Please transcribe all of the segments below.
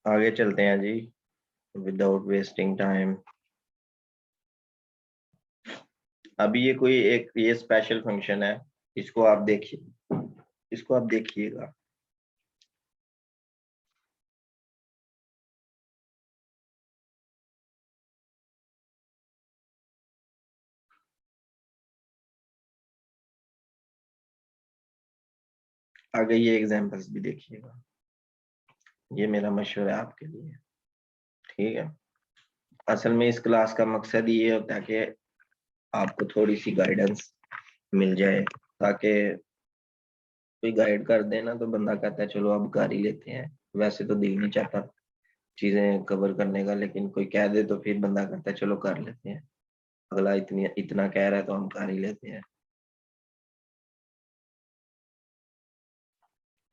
आगे चलते हैं जी विदाउट वेस्टिंग टाइम। अभी ये कोई एक ये स्पेशल फंक्शन है, इसको आप देखिए, इसको आप देखिएगा। आगे ये एग्जांपल्स भी देखिएगा, ये मेरा मशवरा है आपके लिए। ठीक है, असल में इस क्लास का मकसद ये होता है कि आपको थोड़ी सी गाइडेंस मिल जाए, ताकि कोई गाइड कर दे ना तो बंदा कहता है चलो अब कर ही लेते हैं। वैसे तो दिल नहीं चाहता चीजें कवर करने का, लेकिन कोई कह दे तो फिर बंदा कहता है चलो कर लेते हैं, अगला इतनी इतना कह रहा है तो हम कर ही लेते हैं।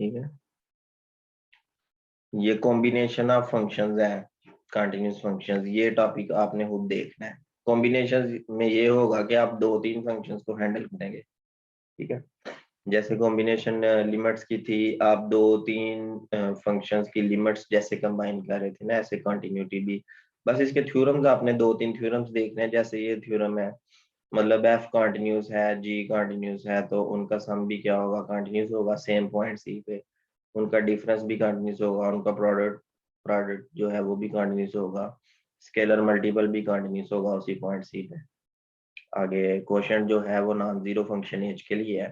ठीक है, ये कॉम्बिनेशन ऑफ फंक्शंस है, कंटिन्यूस फंक्शंस, ये टॉपिक आपने खुद देखना है। कॉम्बिनेशन में ये होगा कि आप दो तीन फंक्शंस को हैंडल करेंगे। ठीक है, जैसे कॉम्बिनेशन लिमिट्स की थी, आप दो तीन फंक्शंस की लिमिट्स जैसे कंबाइन कर रहे थे ना, ऐसे कंटिन्यूटी भी। बस इसके थ्योरम्स आपने दो तीन थ्योरम्स देखने हैं। जैसे ये थ्योरम है, मतलब एफ कंटिन्यूस है, जी कंटिन्यूस है, तो उनका सम भी क्या होगा, कंटिन्यूस होगा सेम पॉइंट सी पे। उनका डिफरेंस भी कंटिन्यूस होगा, उनका प्रोडक्ट प्रोडक्ट जो है वो भी कंटिन्यूस होगा, स्केलर मल्टीपल भी कंटिन्यूस होगा उसी पॉइंट सी पे। आगे क्वोशंट जो है वो नॉन जीरो फंक्शन एज के लिए है,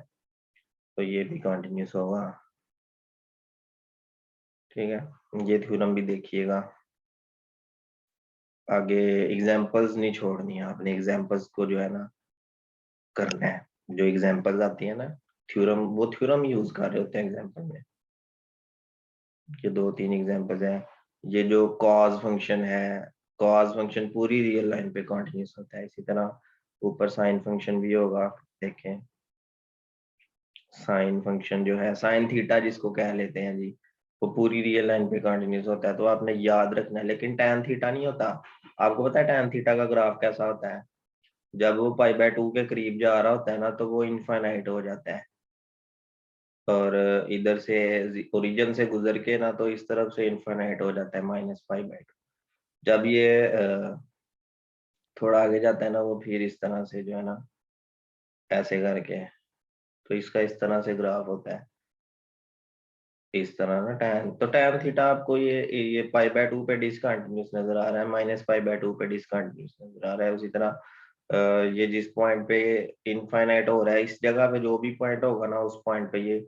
तो ये भी कंटिन्यूस होगा। ठीक है, ये थ्योरम भी देखिएगा। आगे एग्जांपल्स नहीं छोड़नी है आपने, एग्जांपल्स को जो है ना करना है। जो एग्जांपल्स आती है ना थ्योरम, वो थ्योरम यूज कर रहे होते हैं एग्जांपल में। ये दो तीन एग्जांपल्स हैं। ये जो कॉज फंक्शन है, कॉज फंक्शन पूरी रियल लाइन पे कंटिन्यूस होता है। इसी तरह ऊपर साइन फंक्शन भी होगा, देखें। साइन फंक्शन जो है, साइन थीटा जिसको कह लेते हैं जी, वो पूरी रियल लाइन पे कंटिन्यूस होता है, तो आपने याद रखना है। लेकिन टैन थीटा नहीं होता। आपको पता है टैन थीटा का ग्राफ कैसा होता है? जब वो पाई बाय 2 के करीब जा रहा होता है ना, तो वो इनफाइनाइट हो जाता है, और इधर से ओरिजिन से गुजर के ना तो इस तरफ से इनफाइनाइट हो जाता है -π/2। जब ये थोड़ा आगे जाता है ना, वो फिर इस तरह से जो है ना ऐसे करके, तो इसका इस तरह से ग्राफ होता है, इस तरह ना टैन। तो टैन थीटा आपको ये π/2 पे डिसकंटिन्यूस नजर आ रहा है, -π/2 पे डिसकंटिन्यूस नजर आ रहा है। उसी तरह ये जिस पॉइंट पे इनफाइनाइट हो रहा है, इस जगह पे जो भी पॉइंट होगा ना, उस पॉइंट पे ये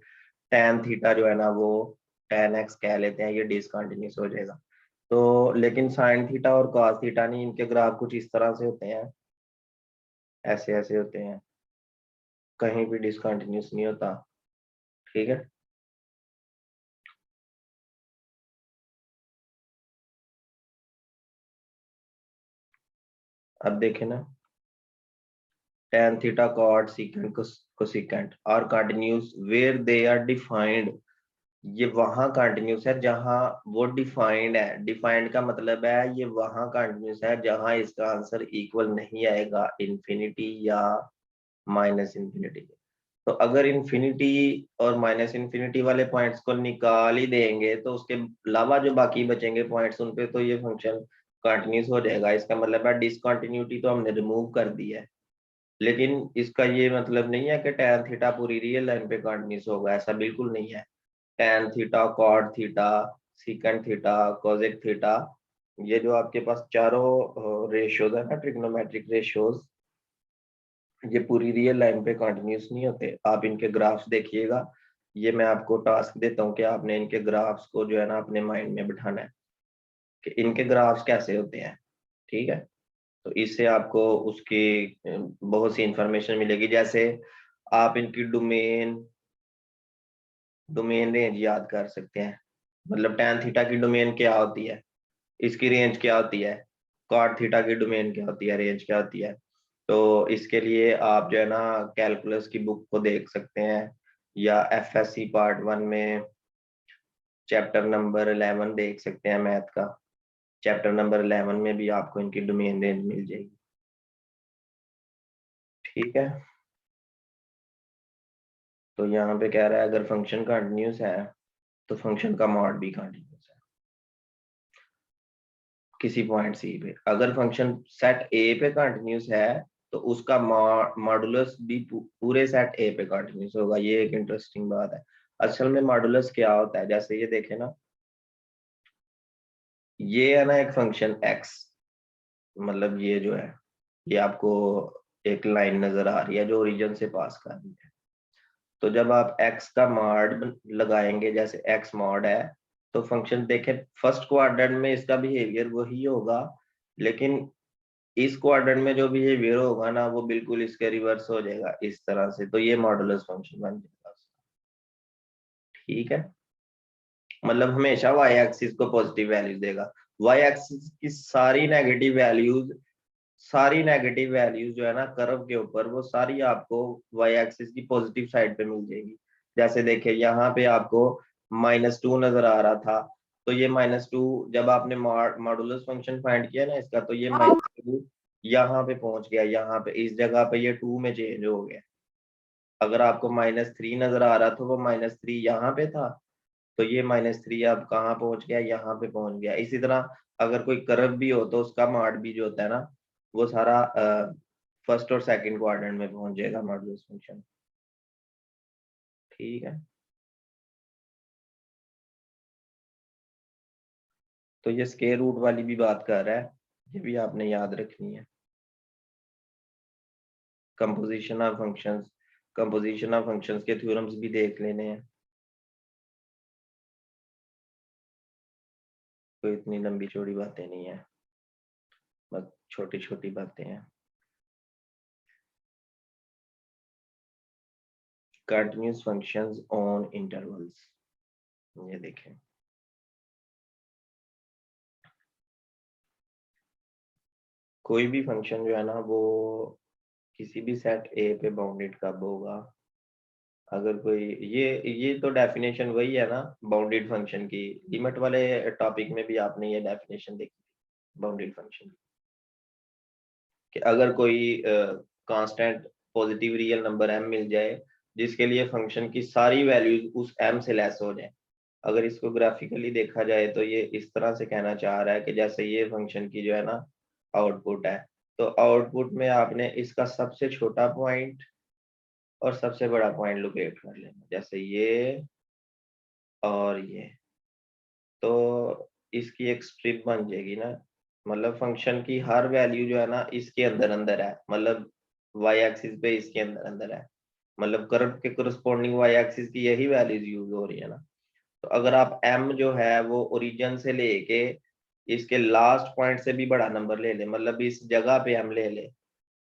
टैन थीटा जो है ना वो टैन एक्स कह लेते हैं, ये डिसकंटिन्यूस हो जाएगा। तो लेकिन साइन थीटा और कॉस थीटा नहीं, इनके ग्राफ कुछ इस तरह से होते हैं, ऐसे ऐसे होते हैं, कहीं भी डिसकंटिन्यूस नहीं होता। ठीक है, अब देखें ना, tan theta cot secant cosecant are continuous where they are defined। ये वहां कंटिन्यूस है जहां वो डिफाइंड है। डिफाइंड का मतलब है ये वहां कंटिन्यूस है जहां इसका आंसर इक्वल नहीं आएगा इन्फिनिटी या माइनस इन्फिनिटी। तो अगर इन्फिनिटी और माइनस इन्फिनिटी वाले पॉइंट्स को निकाल ही देंगे, तो उसके अलावा जो बाकी बचेंगे पॉइंट्स, उन पे तो ये फंक्शन कंटिन्यूस हो जाएगा। इसका मतलब है डिसकंटिन्यूटी तो हमने रिमूव कर दी है, लेकिन इसका ये मतलब नहीं है कि टैन थीटा पूरी रियल लाइन पे कंटिन्यूस होगा, ऐसा बिल्कुल नहीं है। Tan theta, cot theta, secant theta, cosec theta, ये जो आपके पास चारों रेशियोज है ना, ट्रिग्नोमेट्रिक रेशियोज, ये पूरी रियल लाइन पे कंटिन्यूस नहीं होते। आप इनके ग्राफ्स देखिएगा। ये मैं आपको टास्क देता हूँ कि आपने इनके ग्राफ्स को जो है ना अपने माइंड में बिठाना है कि इनके ग्राफ्स कैसे होते हैं। ठीक है, तो इससे आपको उसकी बहुत सी इंफॉर्मेशन मिलेगी। जैसे आप इनकी डोमेन डोमेन रेंज याद कर सकते हैं। मतलब टैन थीटा की डोमेन क्या होती है, इसकी रेंज क्या होती है, कॉट थीटा की डोमेन क्या होती है, रेंज क्या होती है। तो इसके लिए आप जो है ना कैलकुलस की बुक को देख सकते हैं, या एफएससी पार्ट 1 में चैप्टर नंबर 11 देख सकते हैं मैथ का। चैप्टर नंबर 11 में भी आपको इनकी डोमेन रेंज मिल जाएगी। ठीक है, तो यहाँ पे कह रहा है अगर फंक्शन कंटिन्यूस है तो फंक्शन का मॉड भी कंटिन्यूस है। किसी पॉइंट सी पे। अगर फंक्शन सेट ए पे कंटिन्यूस है तो उसका मॉडुलस भी पूरे सेट ए पे कंटिन्यूस होगा। ये एक इंटरेस्टिंग बात है। असल में मॉडुलस क्या होता है, जैसे ये देखे ना, ये है ना एक फंक्शन एक्स, मतलब ये जो है, ये आपको एक लाइन नजर आ रही है जो ओरिजिन से पास कर रही है। तो जब आप x का मॉड लगाएंगे, जैसे x मॉड है, तो फंक्शन देखें फर्स्ट क्वाड्रेंट में इसका बिहेवियर वही होगा, लेकिन इस क्वाड्रेंट में जो बिहेवियर होगा ना वो बिल्कुल इसके रिवर्स हो जाएगा इस तरह से। तो ये मॉडुलस फंक्शन बन जाएगा। ठीक है, मतलब हमेशा वाई एक्सिस को पॉजिटिव वैल्यूज देगा। वाई एक्सिस की सारी नेगेटिव वैल्यूज जो है ना कर्व के ऊपर, वो सारी आपको वाई एक्सिस की पॉजिटिव साइड पे मिल जाएगी। जैसे देखिए यहाँ पे आपको -2 नजर आ रहा था, तो ये -2 जब आपने मॉडुलस फंक्शन फाइंड किया ना इसका, तो ये -2 यहाँ पे पहुंच गया, यहाँ पे इस जगह पे ये 2 में चेंज हो गया। अगर आपको -3 नजर आ रहा था, वो -3 यहाँ पे था, तो ये -3 अब कहाँ पहुंच गया, यहाँ पे पहुंच गया। इसी तरह अगर कोई कर्व भी हो तो उसका मॉड भी जो होता है ना, वो सारा फर्स्ट और सेकंड क्वाड्रेंट में पहुंच जाएगा मॉडुलस फंक्शन। ठीक है, तो ये स्क्वायर रूट वाली भी बात कर रहा है, ये भी आपने याद रखनी है। कंपोजिशन ऑफ फंक्शंस के थ्योरम्स भी देख लेने हैं, कोई इतनी लंबी चौड़ी बातें नहीं है, बस छोटी छोटी बातें हैं। कंटिन्यूअस फंक्शंस ऑन इंटरवल्स, ये देखें। कोई भी फंक्शन जो है ना वो किसी भी सेट ए पे बाउंडेड कब होगा, अगर कोई ये तो डेफिनेशन वही है ना बाउंडेड फंक्शन की। लिमिट वाले टॉपिक में भी आपने ये डेफिनेशन देखी बाउंडेड फंक्शन की, कि अगर कोई constant positive real number m मिल जाए जिसके लिए फंक्शन की सारी वैल्यूज उस m से लेस हो जाए। अगर इसको ग्राफिकली देखा जाए तो ये इस तरह से कहना चाह रहा है कि जैसे ये फंक्शन की जो है ना आउटपुट है, तो आउटपुट में आपने इसका सबसे छोटा पॉइंट और सबसे बड़ा पॉइंट लोकेट कर लेना, जैसे ये और ये। तो इसकी एक स्ट्रिप बन जाएगी ना, मतलब फंक्शन की हर वैल्यू जो है ना इसके अंदर अंदर है, मतलब वाई एक्सिस पे इसके अंदर अंदर है, मतलब कर्व के कोरस्पोंडिंग वाई एक्सिस की यही वैल्यूज यूज हो रही है ना। तो अगर आप m जो है वो ओरिजिन से लेके इसके लास्ट पॉइंट से भी बड़ा नंबर ले ले, मतलब इस जगह पे m ले ले,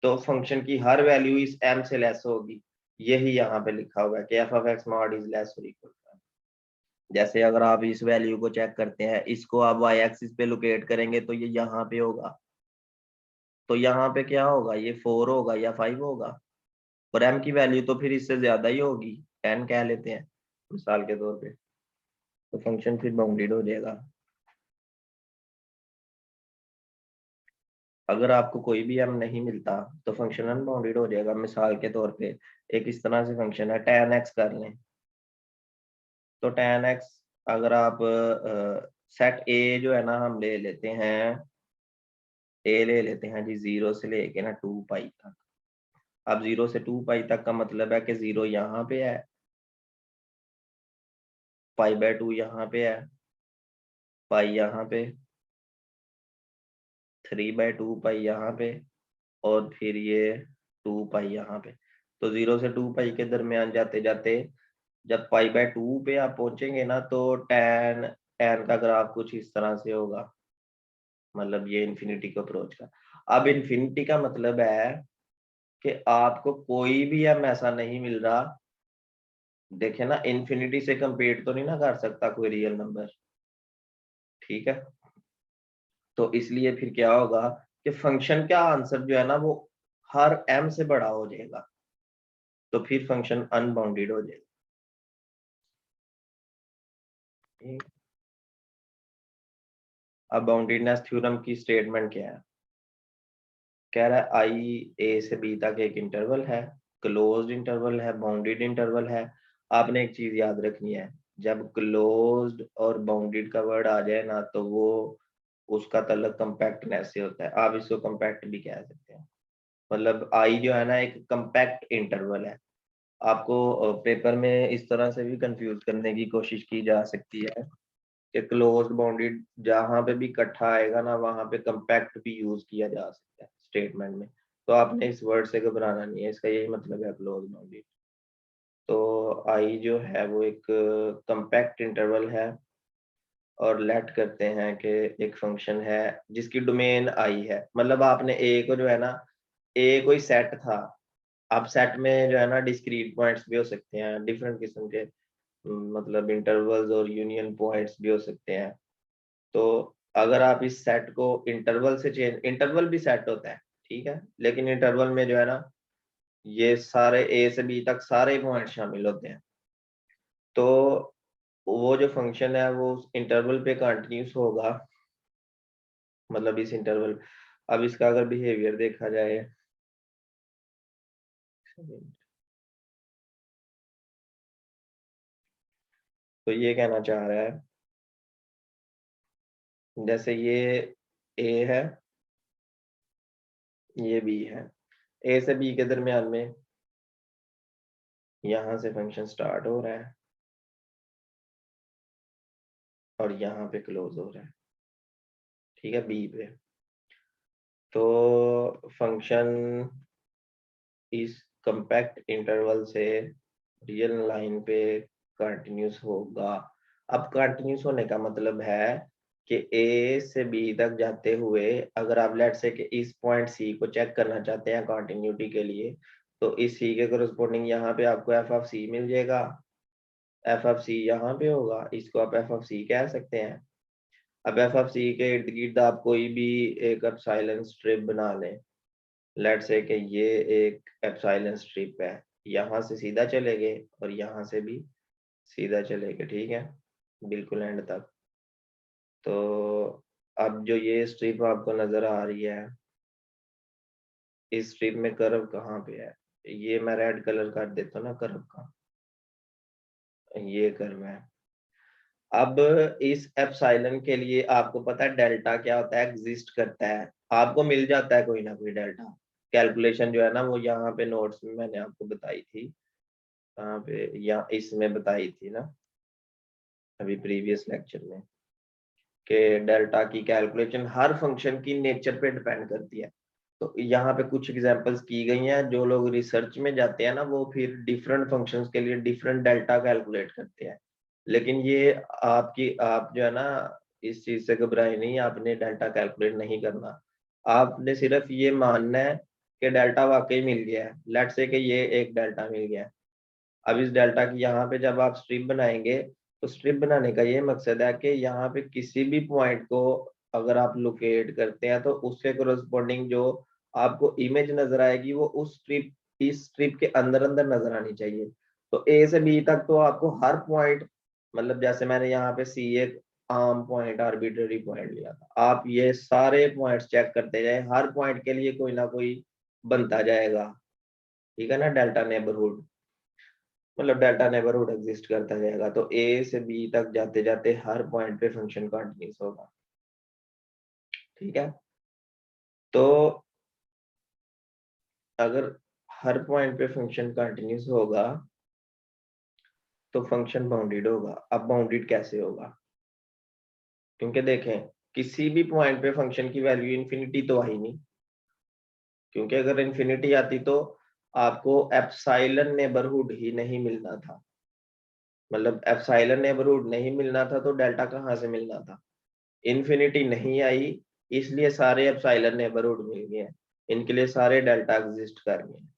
तो फंक्शन की हर वैल्यू इस m से लेस होगी। यही यहाँ पे लिखा हुआ है कि F of x mod is less और इक्वल। जैसे अगर आप इस वैल्यू को चेक करते हैं, इसको आप वाई एक्सिस पे लोकेट करेंगे तो ये यहाँ पे होगा, तो यहाँ पे क्या होगा, ये 4 होगा या 5 होगा, और m की वैल्यू तो फिर इससे ज्यादा ही होगी, 10 कह लेते हैं मिसाल के तौर पे, तो फंक्शन फिर बाउंडेड हो जाएगा। अगर आपको कोई भी m नहीं मिलता तो फंक्शन अनबाउंडेड हो जाएगा। मिसाल के तौर पे एक इस तरह से फंक्शन है tan x कर लें, तो tan x अगर आप सेट a जो है ना हम ले लेते हैं, ए ले लेते हैं जी 0 से लेके ना 2 पाई तक। अब 0 से 2 पाई तक का मतलब है कि 0 यहाँ पे है, पाई/2 यहाँ पे है, पाई यहाँ पे, 3/2 पाई यहाँ पे, और फिर ये 2 पाई यहाँ पे। तो 0 से 2 पाई के दरमियान जाते जाते जब पाई/2 पे आप पहुंचेंगे ना, तो टैन टैन का ग्राफ कुछ इस तरह से होगा, मतलब ये इन्फिनिटी को अप्रोच का। अब इन्फिनिटी का मतलब है कि आपको कोई भी एम ऐसा नहीं मिल रहा, देखे ना, इन्फिनिटी से कंपेयर तो नहीं ना कर सकता कोई रियल नंबर। ठीक है, तो इसलिए फिर क्या होगा कि फंक्शन का आंसर जो है ना वो हर m से बड़ा हो जाएगा, तो फिर फंक्शन अनबाउंडेड हो जाएगा। ठीक? अब बाउंडेडनेस थ्योरम की स्टेटमेंट क्या है, कह रहा है आई ए से बी तक एक इंटरवल है, क्लोज्ड इंटरवल है, बाउंडेड इंटरवल है। आपने एक चीज याद रखनी है, जब क्लोज्ड और बाउंडेड का वर्ड आ जाए ना, तो वो उसका तल्लक कंपैक्टनेस से होता है। आप इसको कंपैक्ट भी कह सकते हैं। मतलब आई जो है ना एक कंपैक्ट इंटरवल है। आपको पेपर में इस तरह से भी कंफ्यूज करने की कोशिश की जा सकती है कि क्लोज्ड बाउंडेड जहां पे भी इकट्ठा आएगा ना वहां पे कंपैक्ट भी यूज किया जा सकता है स्टेटमेंट में। तो आपने इस वर्ड से घबराना नहीं है, इसका यही मतलब है क्लोज बाउंडेड। तो आई जो है वो एक कंपैक्ट इंटरवल है, और लेट करते हैं कि एक फंक्शन है जिसकी डोमेन आई है। मतलब आपने ए को जो है ना, ए कोई सेट था। अब सेट में जो है ना डिस्क्रीट पॉइंट्स भी हो सकते हैं, डिफरेंट किस्म के मतलब इंटरवल्स और यूनियन पॉइंट्स भी हो सकते हैं। तो अगर आप इस सेट को इंटरवल से चेंज, इंटरवल भी सेट होता है ठीक है, लेकिन इंटरवल में जो है ना ये सारे ए से बी तक सारे पॉइंट शामिल होते हैं। तो वो जो फंक्शन है वो उस इंटरवल पे कंटिन्यूस होगा, मतलब इस इंटरवल। अब इसका अगर बिहेवियर देखा जाए, तो ये कहना चाह रहा है जैसे ये ए है, ये बी है, ए से बी के दरमियान में यहाँ से फंक्शन स्टार्ट हो रहा है और यहाँ पे क्लोज हो रहा है, ठीक है, बी पे। तो फंक्शन इस कंपैक्ट इंटरवल से रियल लाइन पे कंटिन्यूस होगा। अब कंटिन्यूस होने का मतलब है कि ए से बी तक जाते हुए अगर आप लेट से कि इस पॉइंट सी को चेक करना चाहते हैं कंटिन्यूटी के लिए, तो इस सी के कोरस्पोंडिंग यहाँ पे आपको एफ ऑफ सी मिल जाएगा। एफ ऑफ सी यहाँ पे होगा, इसको आप एफ ऑफ सी कह सकते हैं। अब एफ ऑफ सी के इर्द गिर्द आप कोई भी एक एप्सिलॉन स्ट्रिप बना लें। लेट से कि ये एक एप्सिलॉन स्ट्रिप है, यहाँ से सीधा चले गए और यहाँ से भी सीधा चले गए, ठीक है, बिल्कुल एंड तक। तो अब जो ये स्ट्रिप आपको नजर आ रही है, इस स्ट्रिप में कर्व कहाँ पे है? ये मैं रेड कलर कर देता हूँ ना कर्व का, ये कर्व है। अब इस एप्सिलॉन के लिए आपको पता है डेल्टा क्या होता है, एग्जिस्ट करता है, आपको मिल जाता है कोई ना कोई डेल्टा। कैलकुलेशन जो है ना वो यहाँ पे नोट्स में मैंने आपको बताई थी, कहाँ पे, या इसमें बताई थी ना अभी प्रीवियस लेक्चर में, कि डेल्टा की कैलकुलेशन हर फंक्शन की नेचर पे डिपेंड करती है। तो यहाँ पे कुछ एग्जांपल्स की गई हैं, जो लोग रिसर्च में जाते हैं ना वो फिर डिफरेंट फंक्शंस के लिए डिफरेंट डेल्टा कैलकुलेट करते हैं। लेकिन ये आपकी, आप जो है ना इस चीज से घबराए नहीं, आपने डेल्टा कैलकुलेट नहीं करना। आपने सिर्फ ये मानना है कि डेल्टा वाकई मिल गया है। लेट से कि ये एक डेल्टा मिल गया है। अब इस डेल्टा की यहाँ पे जब आप स्ट्रिप बनाएंगे, तो स्ट्रिप बनाने का ये मकसद है कि यहाँ पे किसी भी पॉइंट को अगर आप लोकेट करते हैं तो उसके कोरस्पोंडिंग जो आपको इमेज नजर आएगी वो उस स्ट्रिप, इस स्ट्रिप के अंदर अंदर नजर आनी चाहिए। तो ए से बी तक तो आपको हर पॉइंट, मतलब जैसे मैंने यहाँ पे सी एक आम पॉइंट आर्बिट्ररी पॉइंट लिया था, आप ये सारे पॉइंट्स चेक करते जाए, हर पॉइंट के लिए कोई ना कोई बनता जाएगा, ठीक है ना, डेल्टा नेबरहुड। मतलब डेल्टा नेबरहुड एग्जिस्ट करता जाएगा। तो ए से बी तक जाते जाते हर पॉइंट पे फंक्शन कंटिन्यूस होगा, ठीक है। तो अगर हर पॉइंट पे फंक्शन कंटिन्यूस होगा तो फंक्शन बाउंडेड होगा। अब बाउंडेड कैसे होगा? क्योंकि देखें किसी भी पॉइंट पे फंक्शन की वैल्यू इन्फिनिटी तो आई नहीं, क्योंकि अगर इन्फिनिटी आती तो आपको एप्सिलॉन नेबरहुड ही नहीं मिलना था। मतलब एप्सिलॉन नेबरहुड नहीं मिलना था तो डेल्टा कहाँ से मिलना था? इन्फिनिटी नहीं आई, इसलिए सारे एप्सिलॉन नेबरहुड मिल गए हैं, इनके लिए सारे डेल्टा एग्जिस्ट कर रहे हैं।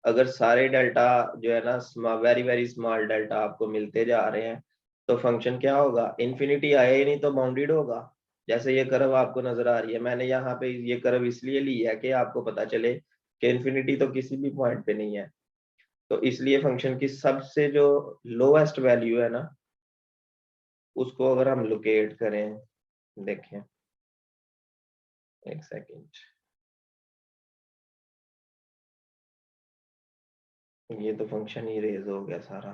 अगर सारे डेल्टा जो है ना वेरी वेरी स्मॉल डेल्टा आपको मिलते जा रहे हैं, तो फंक्शन क्या होगा? इन्फिनिटी आया ही नहीं तो बाउंडेड होगा। जैसे ये कर्व आपको नजर आ रही है, मैंने यहाँ पे ये कर्व इसलिए ली है कि आपको पता चले कि इन्फिनिटी तो किसी भी पॉइंट पे नहीं है। तो इसलिए फंक्शन की सबसे जो लोएस्ट वैल्यू है ना, उसको अगर हम लोकेट करें, देखें एक सेकेंड, ये तो फंक्शन ही रेज हो गया सारा,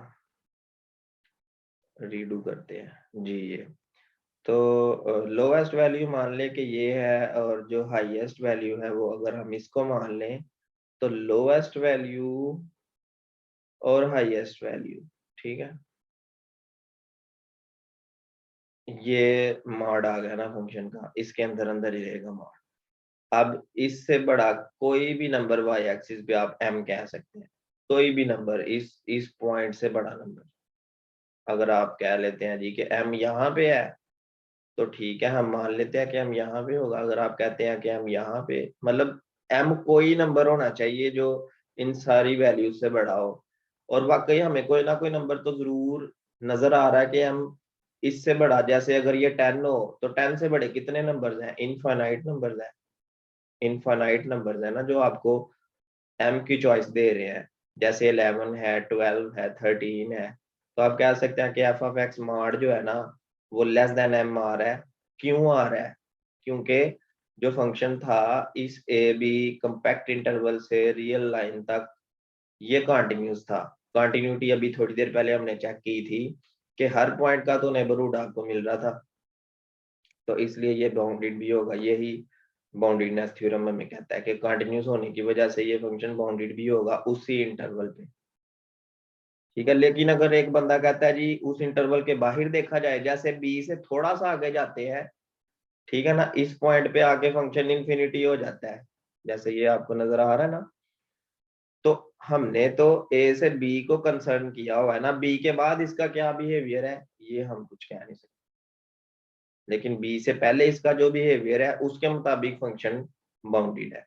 रीडू करते हैं जी। ये तो लोएस्ट वैल्यू मान ले कि ये है और जो हाईएस्ट वैल्यू है वो अगर हम इसको मान लें तो लोएस्ट वैल्यू और हाईएस्ट वैल्यू, ठीक है, ये मॉड आ गया ना फंक्शन का, इसके अंदर अंदर ही रहेगा मॉड। अब इससे बड़ा कोई भी नंबर वाई एक्सिस पे आप m कह सकते हैं, कोई भी नंबर इस पॉइंट से बड़ा नंबर अगर आप कह लेते हैं जी कि m यहाँ पे है तो ठीक है, हम मान लेते हैं कि m यहाँ पे होगा। अगर आप कहते हैं कि m यहाँ पे, मतलब m कोई नंबर होना चाहिए जो इन सारी वैल्यूज से बड़ा हो, और वाकई हमें कोई ना कोई नंबर तो जरूर नजर आ रहा है कि m इससे बड़ा, जैसे अगर ये 10 हो तो 10 से बड़े कितने नंबर्स हैं, इनफाइनाइट नंबर्स हैं, इनफाइनाइट नंबर्स है ना जो आपको m की चॉइस दे रहे हैं, जैसे 11 है, 12 है, 13 है। तो आप कह सकते हैं कि एफ ऑफ एक्स मॉड जो है ना वो लेस देन m आ रहा है। क्यों आ रहा है? क्योंकि जो फंक्शन था इस ए बी कंपैक्ट इंटरवल से रियल लाइन तक ये कंटिन्यूस था। कंटिन्यूटी अभी थोड़ी देर पहले हमने चेक की थी कि हर पॉइंट का तो नेबरहुड आपको मिल रहा था, तो इसलिए ये बाउंडेड भी होगा। यही बाउंडेडनेस थ्योरम हमें कहता है कि कंटिन्यूस होने की वजह से ये फंक्शन बाउंडेड भी होगा उसी इंटरवल पे, ठीक है। लेकिन अगर एक बंदा कहता है जी उस इंटरवल के बाहर देखा जाए, जैसे बी से थोड़ा सा आगे जाते हैं, ठीक है ना, इस पॉइंट पे आके फंक्शन इन्फिनिटी हो जाता है, जैसे ये आपको नजर आ रहा है ना, तो हमने तो ए से बी को कंसर्न किया हुआ है ना, बी के बाद इसका क्या बिहेवियर है ये हम कुछ कह नहीं सकते, लेकिन बी से पहले इसका जो बिहेवियर है उसके मुताबिक फंक्शन बाउंडेड है,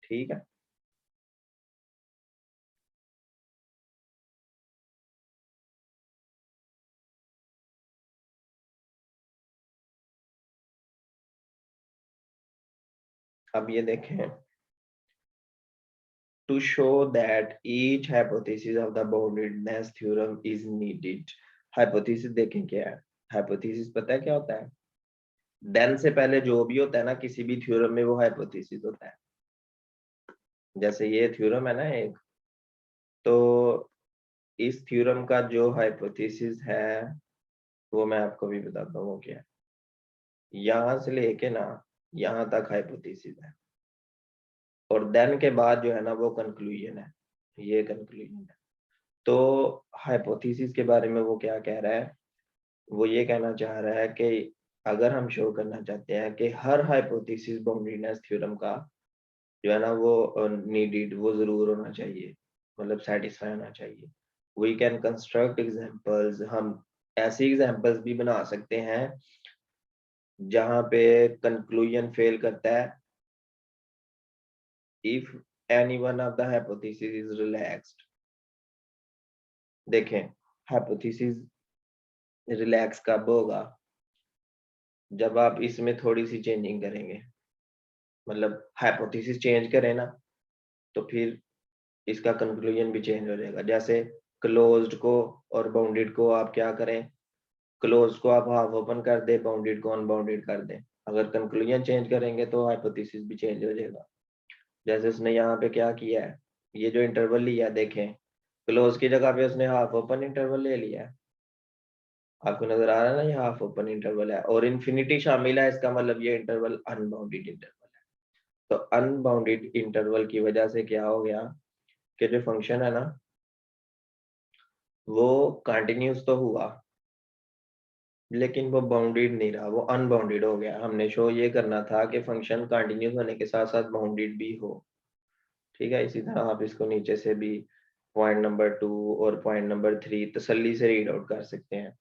ठीक है। अब ये देखें, to show that each hypothesis of the boundedness theorem is needed। hypothesis देखें क्या है, hypothesis पता है क्या होता है? then से पहले जो भी होता है ना किसी भी थ्योरम में वो hypothesis होता है। जैसे ये थ्योरम है ना एक, तो इस थ्योरम का जो hypothesis है वो मैं आपको भी बताता हूँ वो क्या है। यहाँ से लेके ना यहाँ तक hypothesis है, और देन के बाद जो है ना वो कंक्लूजन है, ये कंक्लूजन है। तो हाइपोथेसिस के बारे में वो क्या कह रहा है, वो ये कहना चाह रहा है कि अगर हम शो करना चाहते हैं कि हर हाइपोथेसिस बाउंडेडनेस थ्योरम का जो है ना वो नीडेड, वो जरूर होना चाहिए, मतलब सेटिस्फाई होना चाहिए। वी कैन कंस्ट्रक्ट एग्जांपल्स, हम ऐसी एग्जांपल्स भी बना सकते हैं जहां पे कंक्लूजन फेल करता है if any one of the hypothesis is relaxed. देखें, हाइपोथेसिस रिलैक्स कब होगा? जब आप इसमें थोड़ी सी चेंजिंग करेंगे, मतलब हाइपोथेसिस चेंज करें ना तो फिर इसका कंक्लूजन भी चेंज हो जाएगा। जैसे क्लोज्ड को और बाउंडेड को आप क्या करें, क्लोज को आप हाफ ओपन कर दे, बाउंडेड को अनबाउंडेड कर दें, अगर कंक्लूजन चेंज करेंगे तो हाइपोथेसिस भी चेंज हो जाएगा। जैसे उसने यहाँ पे क्या किया है, ये जो इंटरवल लिया है, देखें क्लोज की जगह पे उसने हाफ ओपन इंटरवल ले लिया है, आपको नजर आ रहा है ना, ये हाफ ओपन इंटरवल है और इन्फिनिटी शामिल है, इसका मतलब ये इंटरवल अनबाउंडेड इंटरवल है। तो अनबाउंडेड इंटरवल की वजह से क्या हो गया कि जो फंक्शन है ना वो कंटिन्यूस तो हुआ लेकिन वो बाउंडेड नहीं रहा, वो अनबाउंडेड हो गया। हमने शो ये करना था कि फंक्शन कंटिन्यूस होने के साथ साथ बाउंडेड भी हो, ठीक है। इसी तरह आप इसको नीचे से भी पॉइंट नंबर 2 और पॉइंट नंबर 3 तसल्ली से रीड आउट कर सकते हैं,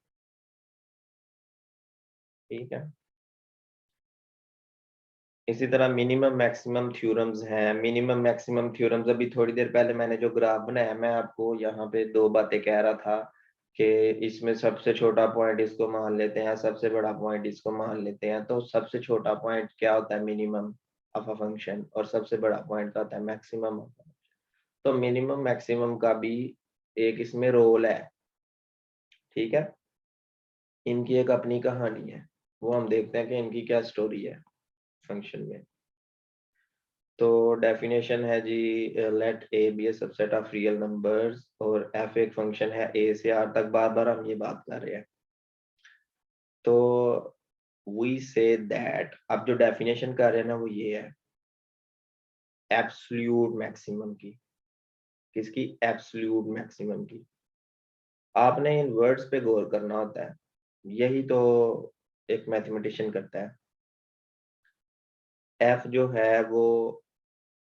ठीक है। इसी तरह मिनिमम मैक्सिमम थ्योरम्स हैं। मिनिमम मैक्सिमम थ्योरम्स अभी थोड़ी देर पहले मैंने जो ग्राफ बनाया, मैं आपको यहाँ पे दो बातें कह रहा था कि इसमें सबसे छोटा पॉइंट इसको मान लेते हैं, सबसे बड़ा पॉइंट इसको मान लेते हैं। तो सबसे छोटा पॉइंट क्या होता है? मिनिमम ऑफ अ फंक्शन, और सबसे बड़ा पॉइंट क्या होता है? Maximum of. तो मिनिमम मैक्सिमम का भी एक इसमें रोल है, ठीक है। इनकी एक अपनी कहानी है, वो हम देखते हैं कि इनकी क्या स्टोरी है फंक्शन में। तो डेफिनेशन है जी, let A B A subset of real numbers, और एफ एक फंक्शन है ए से आर तक, बार बार हम ये बात कर रहे हैं। तो वी से दैट, अब जो डेफिनेशन कर रहे हैं ना वो ये है एब्सोल्यूट मैक्सिमम की। किसकी? एब्सोल्यूट मैक्सिमम की। आपने इन वर्ड्स पे गौर करना होता है, यही तो एक मैथमेटिशियन करता है। एफ जो है वो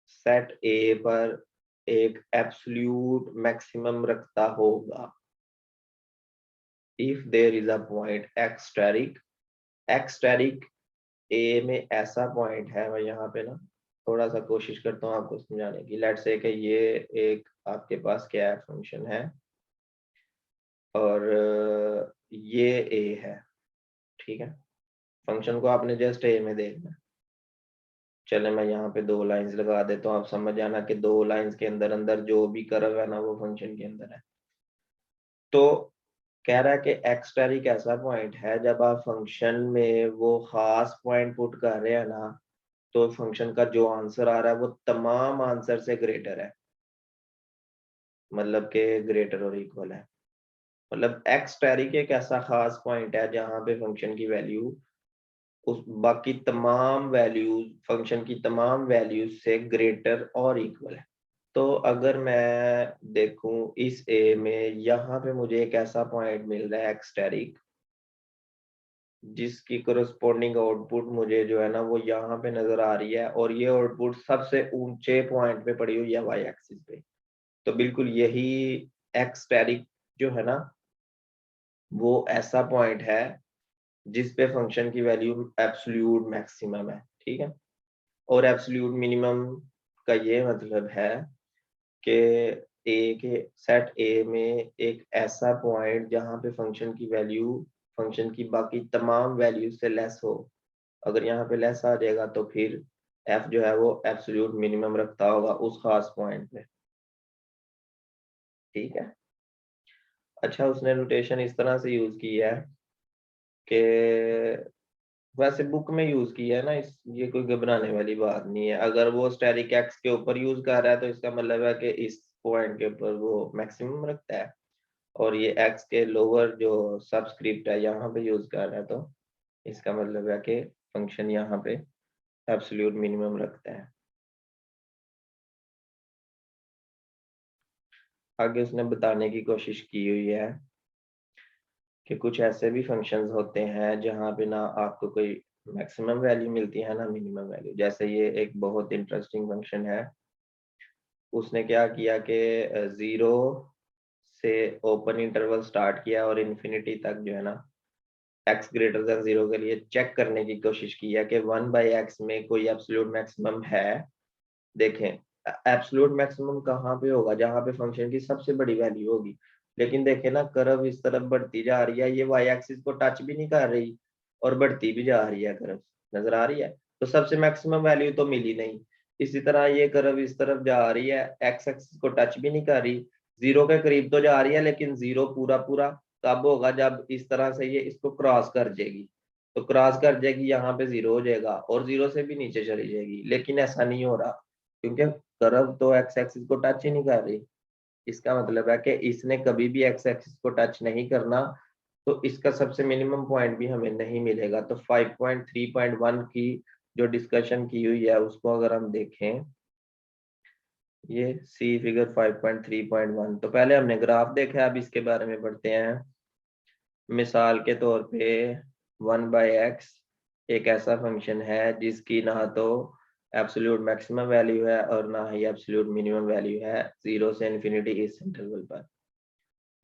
सेट ए पर एक एब्सोल्यूट मैक्सिमम रखता होगा if there is a point एक्सटेरिक ए में ऐसा पॉइंट है। मैं यहाँ पे ना थोड़ा सा कोशिश करता हूँ आपको समझाने की। लेट्स से कि ये एक आपके पास क्या है, फंक्शन है और ये ए है, ठीक है। फंक्शन को आपने जस्ट ए में देखना है। चले मैं यहाँ पे 2 लाइंस लगा देता हूँ, आप समझ जाना कि 2 लाइंस के अंदर अंदर जो भी कर्व है ना वो फंक्शन के अंदर है। तो कह रहा है कि एक्सटेरिक ऐसा पॉइंट है जब आप फंक्शन में वो खास पॉइंट पुट कर रहे हैं ना, तो फंक्शन का जो आंसर आ रहा है वो तमाम आंसर से ग्रेटर है, मतलब के ग्रेटर और इक्वल है। मतलब एक्सटेरिक एक ऐसा खास पॉइंट है जहां पे फंक्शन की वैल्यू उस बाकी तमाम वैल्यूज, फंक्शन की तमाम वैल्यूज से ग्रेटर और इक्वल है। तो अगर मैं देखूं इस ए में, यहाँ पे मुझे एक ऐसा पॉइंट मिल रहा है एक्सटेरिक, जिसकी कोरस्पोंडिंग आउटपुट मुझे जो है ना वो यहाँ पे नजर आ रही है, और ये आउटपुट सबसे ऊंचे पॉइंट पे पड़ी हुई है वाई एक्सिस पे। तो बिल्कुल यही एक्सटेरिक जो है ना वो ऐसा पॉइंट है जिस पे फंक्शन की वैल्यू एब्सोल्यूट मैक्सिमम है, ठीक है। और एब्सोल्यूट मिनिमम का ये मतलब है कि ए के सेट ए में एक ऐसा पॉइंट जहां पे फंक्शन की वैल्यू फंक्शन की बाकी तमाम वैल्यू से लेस हो। अगर यहाँ पे लेस आ जाएगा तो फिर एफ जो है वो एब्सोल्यूट मिनिमम रखता होगा उस खास पॉइंट पे, ठीक है। अच्छा, उसने नोटेशन इस तरह से यूज की है कि वैसे बुक में यूज किया है ना, इस ये कोई घबराने वाली बात नहीं है। अगर वो स्टेरिक एक्स के ऊपर यूज कर रहा है तो इसका मतलब है कि इस पॉइंट के ऊपर वो मैक्सिमम रखता है, और ये एक्स के लोअर जो सबस्क्रिप्ट है यहाँ पे यूज कर रहा है तो इसका मतलब है कि फंक्शन यहाँ पे एब्सोल्यूट मिनिमम रखता है। आगे उसने बताने की कोशिश की हुई है कि कुछ ऐसे भी फंक्शंस होते हैं जहाँ पे ना आपको कोई मैक्सिमम वैल्यू मिलती है ना मिनिमम वैल्यू। जैसे ये एक बहुत इंटरेस्टिंग फंक्शन है। उसने क्या किया कि 0 से ओपन इंटरवल स्टार्ट किया और इन्फिनिटी तक जो है ना x ग्रेटर देन 0 के लिए चेक करने की कोशिश की है कि 1/x में कोई एब्सोल्यूट मैक्सिमम है। देखें, एब्सोल्यूट मैक्सिमम कहाँ पे होगा? जहाँ पे फंक्शन की सबसे बड़ी वैल्यू होगी। लेकिन देखें ना, कर्व इस तरफ बढ़ती जा रही है, ये वाई एक्सिस को टच भी नहीं कर रही और बढ़ती भी जा रही है कर्व, नजर आ रही है। तो सबसे मैक्सिमम वैल्यू तो मिली नहीं। इसी तरह ये कर्व इस तरफ जा रही है, एक्स एक्सिस को टच भी नहीं कर रही, 0 के करीब तो जा रही है, लेकिन 0 पूरा पूरा तब होगा जब इस तरह से ये इसको क्रॉस कर जाएगी। तो क्रॉस कर जाएगी, यहाँ पे 0 हो जाएगा और 0 से भी नीचे चली जाएगी। लेकिन ऐसा नहीं हो रहा क्योंकि कर्व तो एक्स एक्सिस को टच ही नहीं कर रही। इसका मतलब है कि इसने कभी भी एक्स एक्सिस को टच नहीं करना, तो इसका सबसे मिनिमम पॉइंट भी हमें नहीं मिलेगा। तो 5.3.1 की जो डिस्कशन की हुई है उसको अगर हम देखें, ये सी फिगर 5.3.1, तो पहले हमने ग्राफ देखा है, अब इसके बारे में पढ़ते हैं। मिसाल के तौर पे 1/x एक ऐसा फंक्शन है जिसकी ना तो एब्सोल्यूट मैक्सिमम वैल्यू है और ना ही एब्सोल्यूट मिनिमम वैल्यू है 0 से इन्फिनिटी इस इंटरवल पर।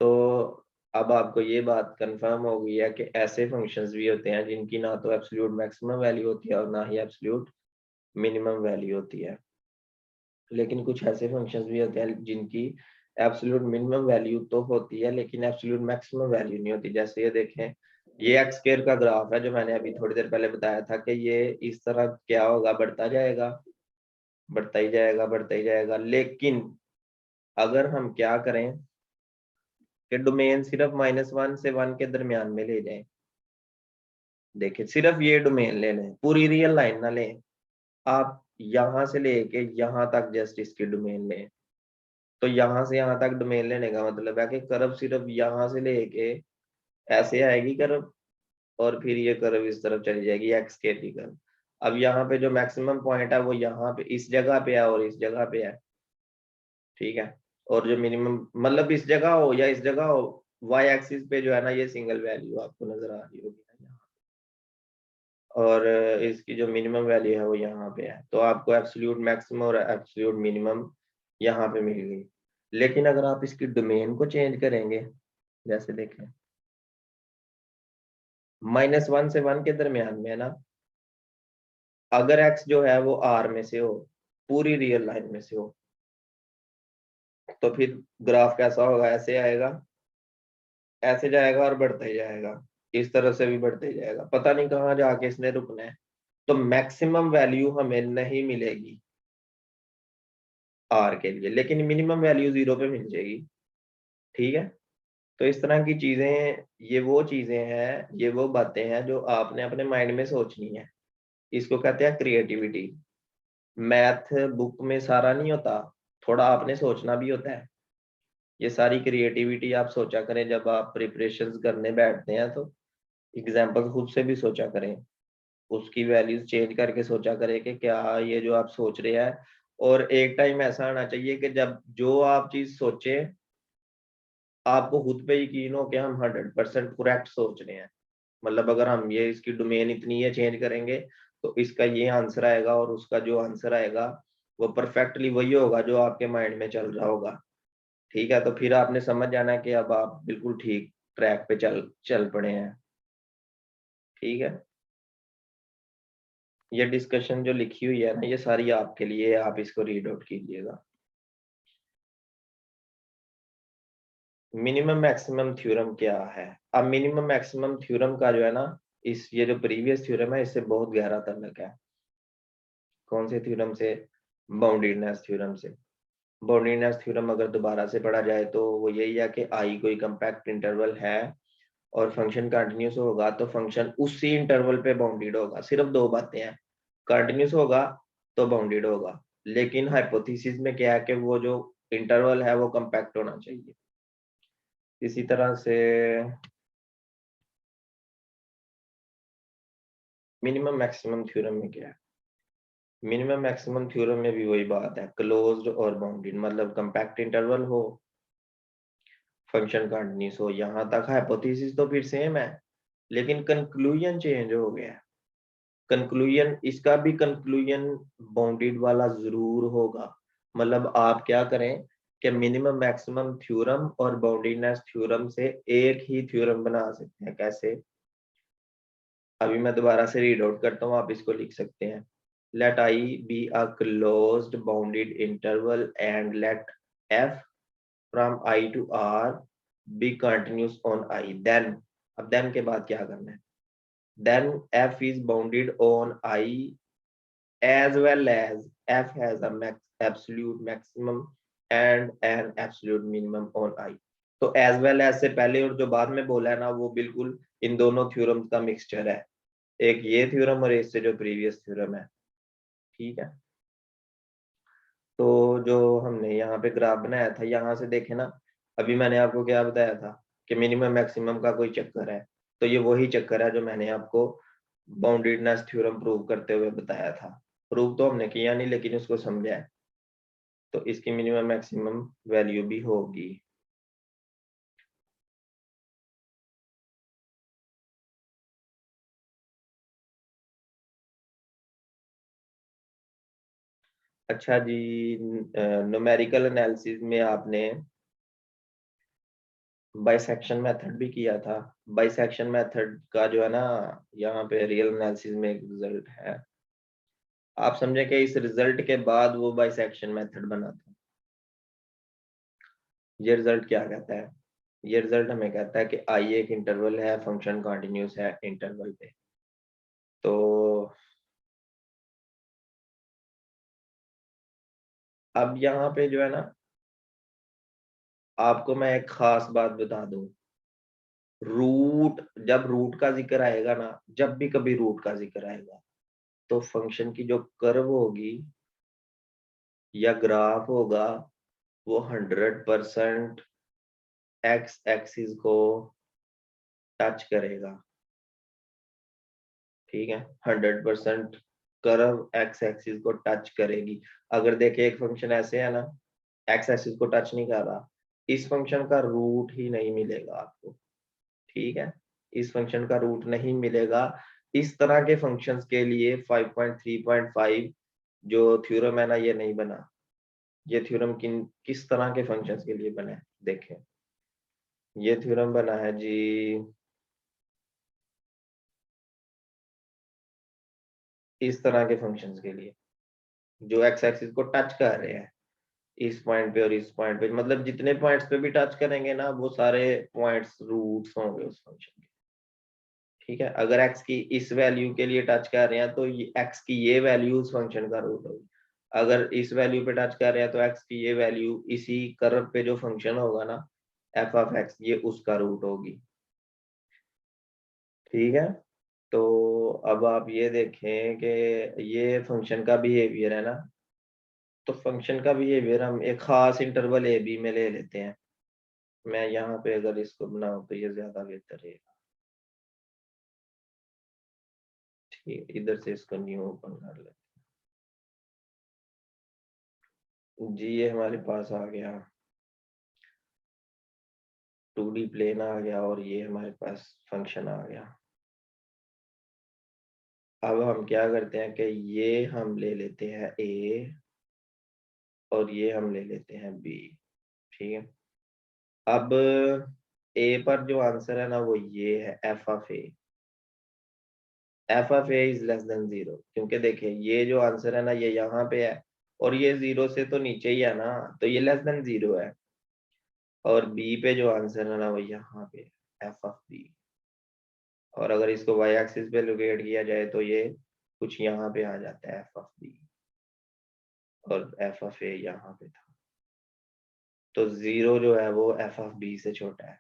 तो अब आपको ये बात कंफर्म हो गई है कि ऐसे फंक्शंस भी होते हैं जिनकी ना तो एब्सोल्यूट मैक्सिमम वैल्यू होती है और ना ही एब्सोल्यूट मिनिमम वैल्यू होती है। लेकिन कुछ ऐसे फंक्शंस भी होते हैं जिनकी एब्सोल्यूट मिनिमम वैल्यू तो होती है लेकिन एब्सोल्यूट मैक्सिमम वैल्यू नहीं होती। जैसे ये देखें, ये एक्स स्क्वायर का ग्राफ है जो मैंने अभी थोड़ी देर पहले बताया था कि ये इस तरह क्या होगा, बढ़ता जाएगा, बढ़ता ही जाएगा, बढ़ता ही जाएगा। लेकिन अगर हम क्या करें कि डोमेन सिर्फ -1 से 1 के दरमियान में ले जाएं, देखिए सिर्फ ये डोमेन ले लें, पूरी रियल लाइन ना लें, आप यहाँ से लेके यहाँ तक जस्ट इसकी डोमेन लें। तो यहाँ से यहाँ तक डोमेन लेने का मतलब है कि कर्व सिर्फ यहाँ से लेके ऐसे आएगी कर्व, और फिर ये कर्व इस तरफ चली जाएगी, एक्स के टी कर्व। अब यहाँ पे जो मैक्सिमम पॉइंट है वो यहाँ पे इस जगह पे है और इस जगह पे है, ठीक है। और जो मिनिमम मतलब इस जगह हो या इस जगह हो, वाई एक्सिस पे जो है ना ये सिंगल वैल्यू आपको नजर आ रही होगी ना यहाँ, और इसकी जो मिनिमम वैल्यू है वो यहाँ पे है। तो आपको एब्सोल्यूट मैक्सिमम और एब्सोल्यूट मिनिमम यहाँ पे मिल गई। लेकिन अगर आप इसकी डोमेन को चेंज करेंगे, जैसे देखें -1 से 1 के दरमियान में है ना, अगर x जो है वो r में से हो, पूरी रियल लाइन में से हो, तो फिर ग्राफ कैसा होगा, ऐसे आएगा, ऐसे जाएगा और बढ़ता ही जाएगा, इस तरह से भी बढ़ते ही जाएगा, पता नहीं कहाँ जाके इसने रुकना है। तो मैक्सिमम वैल्यू हमें नहीं मिलेगी r के लिए, लेकिन मिनिमम वैल्यू 0 पे मिल जाएगी, ठीक है। तो इस तरह की चीजें, ये वो चीजें हैं, ये वो बातें हैं जो आपने अपने माइंड में सोचनी है। इसको कहते हैं क्रिएटिविटी। मैथ बुक में सारा नहीं होता, थोड़ा आपने सोचना भी होता है। ये सारी क्रिएटिविटी आप सोचा करें जब आप प्रिपरेशंस करने बैठते हैं, तो एग्जाम्पल खुद से भी सोचा करें, उसकी वैल्यूज चेंज करके सोचा करें कि क्या ये जो आप सोच रहे हैं। और एक टाइम ऐसा आना चाहिए कि जब जो आप चीज सोचे, आपको खुद पे यकीन हो कि हम 100% करेक्ट सोच रहे हैं। मतलब अगर हम ये इसकी डोमेन इतनी है चेंज करेंगे तो इसका ये आंसर आएगा, और उसका जो आंसर आएगा वो परफेक्टली वही होगा जो आपके माइंड में चल रहा होगा, ठीक है। तो फिर आपने समझ जाना कि अब आप बिल्कुल ठीक ट्रैक पे चल पड़े हैं, ठीक है। ये डिस्कशन जो लिखी हुई है ना, ये सारी आपके लिए है, आप इसको रीड आउट कीजिएगा। मिनिमम मैक्सिमम थ्योरम क्या है? अब मिनिमम मैक्सिमम थ्योरम का जो है ना, इस ये जो प्रीवियस थ्योरम है इससे बहुत गहरा ताल्लुक है। कौन से थ्योरम से? बाउंडेडनेस थ्योरम से। बाउंडेडनेस थ्योरम अगर दोबारा से पढ़ा जाए तो वो यही है कि आई कोई कंपैक्ट इंटरवल है और फंक्शन कंटिन्यूस होगा तो फंक्शन उसी इंटरवल पे बाउंडेड होगा। सिर्फ दो बातें हैं, कंटिन्यूस होगा तो बाउंडेड होगा, लेकिन हाइपोथेसिस में क्या है कि वो जो इंटरवल है वो कंपैक्ट होना चाहिए। इसी तरह से मिनिमम मैक्सिमम थ्योरम में क्या है? मिनिमम मैक्सिमम थ्योरम में भी वही बात है, क्लोज्ड और बाउंडेड, मतलब कंपैक्ट इंटरवल हो, फंक्शन कंटिन्यूस हो, यहाँ तक हाइपोथेसिस तो फिर सेम है, लेकिन कंक्लूजन चेंज हो गया। कंक्लूजन, इसका भी कंक्लूजन बाउंडेड वाला जरूर होगा। मतलब आप क्या करें कि मिनिमम मैक्सिमम थ्योरम और बाउंडेडनेस थ्योरम से एक ही थ्योरम बना सकते हैं। कैसे? अभी मैं दोबारा से रीड आउट करता हूँ, आप इसको लिख सकते हैं। Let I be a closed bounded interval and let F from I to R be continuous on I, then, अब देन के बाद क्या करना है? then f is bounded on I as well as f has a absolute maximum and an absolute minimum on I। तो as well as से पहले और जो बाद में बोला है ना, वो बिल्कुल इन दोनों थ्योरम्स का मिक्सचर है, एक ये थ्योरम और इससे जो प्रीवियस थ्योरम है, ठीक है। तो जो हमने यहाँ पे ग्राफ बनाया था, यहाँ से देखे ना, अभी मैंने आपको क्या बताया था कि मिनिमम मैक्सिमम का कोई चक्कर है, तो ये वही चक्कर है जो मैंने आपको बाउंडेडनेस थ्योरम प्रूव करते हुए बताया था। प्रूव तो हमने किया नहीं, लेकिन उसको समझा है। तो इसकी मिनिमम मैक्सिमम वैल्यू भी होगी। अच्छा जी, न्यूमेरिकल एनालिसिस में आपने बाइसेक्शन मेथड भी किया था। बाइसेक्शन मेथड का जो है ना, यहाँ पे रियल एनालिसिस में एक रिजल्ट है। आप समझे कि इस रिजल्ट के बाद वो बाइसेक्शन मेथड बना था। ये रिजल्ट क्या कहता है? ये रिजल्ट हमें कहता है कि आई एक इंटरवल है, फंक्शन कंटिन्यूस है इंटरवल पे। तो अब यहाँ पे जो है ना, आपको मैं एक खास बात बता दूं। रूट, जब रूट का जिक्र आएगा ना, जब भी कभी रूट का जिक्र आएगा, तो फंक्शन की जो कर्व होगी या ग्राफ होगा, वो 100% एक्स एक्सिस को टच करेगा। ठीक है, 100% कर्व एक्स एक्सिस को टच करेगी। अगर देखे एक फंक्शन ऐसे है ना, एक्स एक्सिस को टच नहीं कर रहा, इस फंक्शन का रूट ही नहीं मिलेगा आपको। ठीक है, इस फंक्शन का रूट नहीं मिलेगा। इस तरह के फंक्शंस के लिए 5.3.5 जो थ्योरम है ना, ये नहीं बना। ये थ्योरम किस तरह के फंक्शंस के लिए बना है देखें। ये थ्योरम बना है जी इस तरह के फंक्शंस के लिए जो एक्स एक्सिस को टच कर रहे हैं, इस पॉइंट पे और इस पॉइंट पे, मतलब जितने पॉइंट्स पे भी टच करेंगे ना, वो सारे पॉइंट्स रूट्स होंगे उस फंक्शन के। ठीक है, अगर एक्स की इस वैल्यू के लिए टच कर रहे हैं तो ये एक्स की ये वैल्यू उस फंक्शन का रूट होगी। अगर इस वैल्यू पे टच कर रहे हैं तो एक्स की ये वैल्यू इसी कर्व पे जो फंक्शन होगा ना एफ ऑफ एक्स, ये उसका रूट होगी। ठीक है, तो अब आप ये देखें कि ये फंक्शन का बिहेवियर है ना, तो फंक्शन का बिहेवियर हम एक खास इंटरवल ए बी में ले लेते हैं। मैं यहाँ पे अगर इसको बनाऊं तो ये ज्यादा बेहतर है। ठीक, इधर से इसको न्यू ओपन कर लेते हैं जी। ये हमारे पास आ गया 2D प्लेन आ गया और ये हमारे पास फंक्शन आ गया। अब हम क्या करते हैं कि ये हम ले लेते हैं ए और ये हम ले लेते हैं बी। ठीक है, अब ए पर जो आंसर है ना वो ये है F of A. F of A is less than 0, क्योंकि देखिए ये जो आंसर है ना ये यहाँ पे है और ये 0 से तो नीचे ही है ना, तो ये लेस देन 0 है। और बी पे जो आंसर है ना वो यहाँ पे एफ ऑफ बी। और अगर इसको वाई एक्सिस पे लोकेट किया जाए तो ये कुछ यहाँ पे आ जाता है एफ ऑफ बी, और एफ ऑफ ए यहाँ पे था। तो 0 जो है वो एफ ऑफ बी से छोटा है।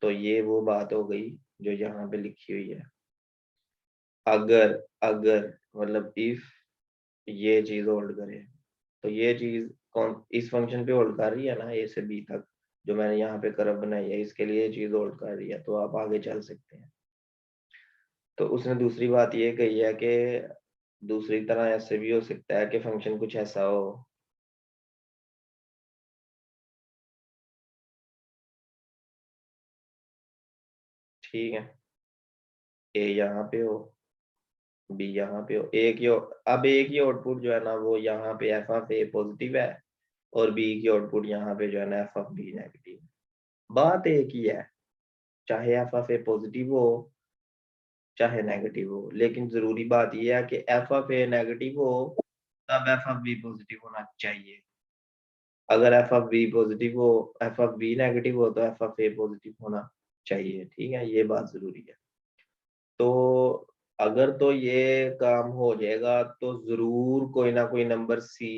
तो ये वो बात हो गई जो यहाँ पे लिखी हुई है। अगर अगर मतलब इफ ये चीज होल्ड करे, तो ये चीज कौन इस फंक्शन पे होल्ड कर रही है ना, ए से बी तक जो मैंने यहाँ पे कर्व बनाई है, इसके लिए ये चीज होल्ड कर रही है, तो आप आगे चल सकते हैं। तो उसने दूसरी बात ये कही है कि दूसरी तरह ऐसे भी हो सकता है कि फंक्शन कुछ ऐसा हो। ठीक है, ए यहाँ पे हो, बी यहाँ पे हो, अब एक ही आउटपुट जो है ना वो यहाँ पे एफ ऑफ ए पॉजिटिव है और बी की आउटपुट यहाँ पे जो है ना एफ ऑफ बी नेगेटिव। बात एक ही है, चाहे एफ ऑफ ए पॉजिटिव हो चाहे नेगेटिव हो, लेकिन जरूरी बात यह है कि एफ ऑफ ए नेगेटिव हो तब एफ ऑफ बी पॉजिटिव होना चाहिए। अगर एफ ऑफ बी पॉजिटिव हो, एफ ऑफ बी नेगेटिव हो तो एफ ऑफ ए पॉजिटिव होना चाहिए। ठीक है, ये बात जरूरी है। तो अगर तो ये काम हो जाएगा तो जरूर कोई ना कोई नंबर सी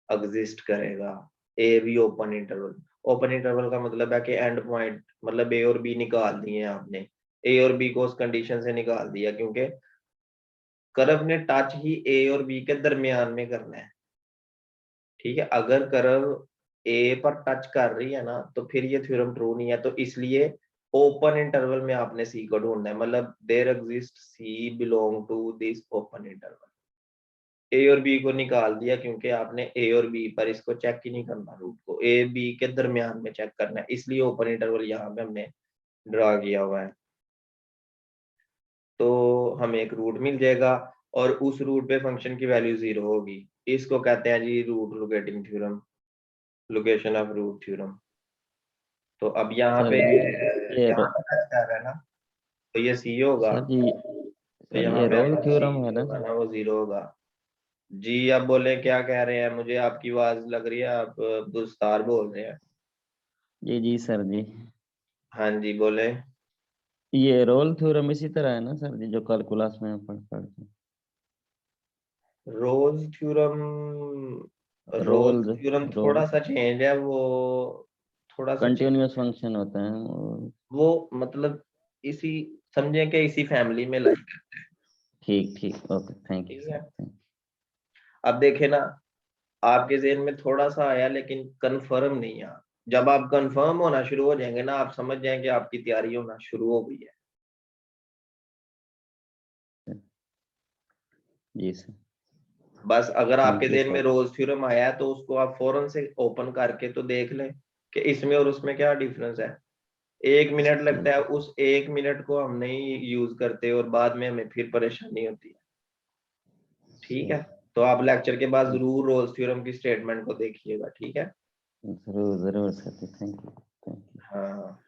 एग्जिस्ट करेगा। A be open interval, open interval का मतलब है कि एंड पॉइंट, मतलब ए और बी निकाल दिए आपने, ए और बी को उस कंडीशन से निकाल दिया क्योंकि कर्व ने टच ही ए और बी के दरमियान में करना है। ठीक है, अगर कर्व ए पर टच कर रही है ना तो फिर ये थ्योरम ट्रू नहीं है। तो इसलिए ओपन इंटरवल में आपने सी को ढूंढना है, मतलब there exist C belong to this open interval. A और बी को निकाल दिया क्योंकि आपने ए और बी पर इसको चेक ही नहीं करना, रूट को ए बी के दरमियान में चेक करना है, इसलिए ओपन इंटरवल यहाँ पे हमने ड्रा किया हुआ है। तो हमें एक रूट मिल जाएगा और उस रूट पे फंक्शन की वैल्यू 0 होगी। इसको कहते हैं जी root locating theorem, location of root theorem. तो अब यहाँ सर पे जी ये यहाँ पे टच कर रहा है ना, तो ये सी होगा, सर जी तो सर यहाँ ये पे रोल अपना सी थ्योरम है ना होगा सर। ना, वो 0 होगा। जी अब बोले क्या कह रहे हैं, मुझे आपकी आवाज लग रही है आप दुस्तार बोल रहे हैं। जी जी सर जी, हाँ जी बोले। ये रोल थ्योरम इसी तरह है ना सर जी जो कल क्लास में हम पढ़ थे। रोज थ्योरम, रोज रोल्स थ्योरम रोल थोड़ा सा चेंज है, वो थोड़ा सा कंटिन्यूअस फंक्शन होता है वो मतलब इसी, समझे कि इसी फैमिली में लाइक करते हैं। ठीक ठीक, ओके, थैंक यू ठीक है, सर। अब देखे ना, आपके जेहन में थोड़ा सा आया लेकिन कंफर्म नहीं आया। जब आप कंफर्म होना शुरू हो जाएंगे ना, आप समझ जाएंगे आपकी तैयारी होना शुरू हो गई है। जी सर। बस अगर आपके थैंक यू ध्यान में सर। रोल्स थ्योरम आया है तो उसको आप फौरन से ओपन करके तो देख लें कि इसमें और उसमें क्या डिफरेंस है। 1 मिनट लगता है, उस 1 मिनट को हम नहीं यूज करते और बाद में हमें फिर परेशानी होती है। ठीक है, तो आप लेक्चर के बाद जरूर रोल्स थ्योरम की स्टेटमेंट को देखिएगा। ठीक है, जरूर जरूर सर जी, थैंक यू थैंक यू। हाँ।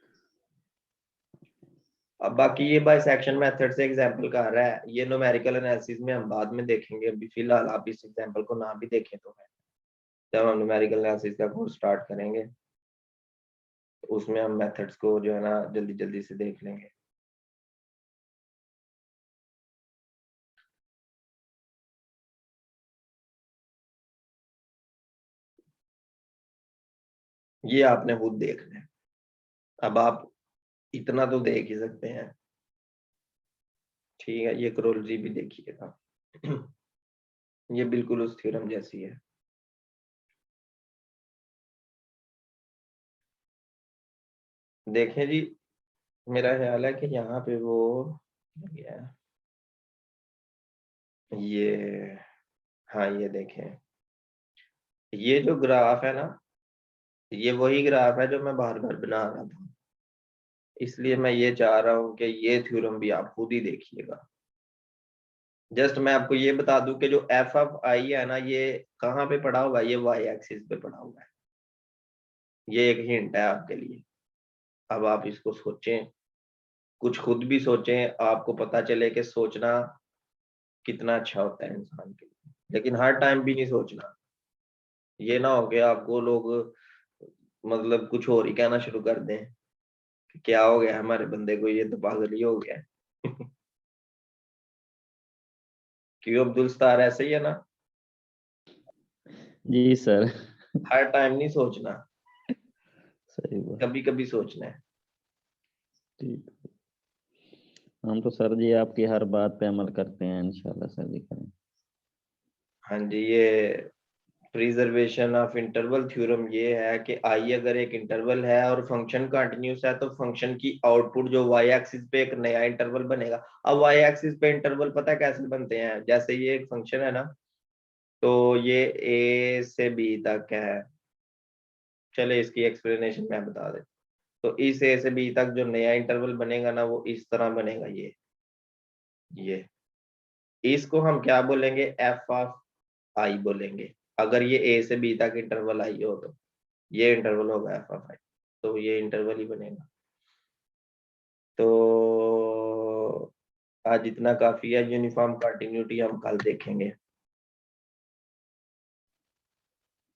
अब बाकी ये बाय सेक्शन मेथड से एग्जांपल कर रहा है, ये न्यूमेरिकल एनालिसिस में हम बाद में देखेंगे, अभी फिलहाल आप इस एग्जांपल को ना भी देखें तो है। जब हम न्यूमेरिकल एनालिसिस का कोर्स स्टार्ट करेंगे तो उसमें हम मेथड्स को जो है ना जल्दी जल्दी से देख लेंगे। ये आपने खुद देखना है। अब आप इतना तो देख ही सकते हैं। ठीक है, ये क्रोलॉजी भी देखिएगा। ये बिल्कुल उस थ्योरम जैसी है। देखें जी, मेरा ख्याल है कि यहाँ पे वो गया ये, हाँ ये देखें, ये जो ग्राफ है ना, ये वही ग्राफ है जो मैं बार बार बना रहा था। इसलिए मैं ये चाह रहा हूँ कि ये थ्योरम भी आप खुद ही देखिएगा। जस्ट मैं आपको ये बता दूं कि जो एफ ऑफ आई है ना, ये कहाँ पे पड़ा हुआ है, ये वाई एक्सिस पे पड़ा हुआ है। ये एक हिंट है आपके लिए। अब आप इसको सोचें, कुछ खुद भी सोचें, आपको पता चले कि सोचना कितना अच्छा होता है इंसान के लिए। लेकिन हर टाइम भी नहीं सोचना, ये ना हो कि आपको लोग मतलब कुछ और ही कहना शुरू कर दें कि क्या हो गया हमारे बंदे को, ये तो पागल ही हो गया है। क्यों अब्दुल सतार, ऐसे ही है ना? जी सर। हर टाइम नहीं सोचना, सही बात। कभी कभी सोचना है। ठीक, हम तो सर जी आपकी हर बात पे अमल करते हैं, इंशाल्लाह सर जी करें। हाँ जी, ये प्रिजर्वेशन ऑफ इंटरवल थ्योरम ये है कि आई अगर एक इंटरवल है और फंक्शन कंटिन्यूस है तो फंक्शन की आउटपुट जो वाई एक्सिस पे एक नया इंटरवल बनेगा। अब वाई एक्सिस पे इंटरवल पता है कैसे बनते हैं? जैसे ये एक फंक्शन है ना, तो ये ए से बी तक है। चले इसकी एक्सप्लेनेशन मैं बता दे। तो इस ए से बी तक जो नया इंटरवल बनेगा ना, वो इस तरह बनेगा। ये इसको हम क्या बोलेंगे? एफ ऑफ आई बोलेंगे। अगर ये ए से बी तक इंटरवल आई हो तो ये इंटरवल होगा एफ ऑफ आई, तो ये इंटरवल ही बनेगा। तो आज इतना काफी है। यूनिफॉर्म कंटिन्यूटी हम कल देखेंगे।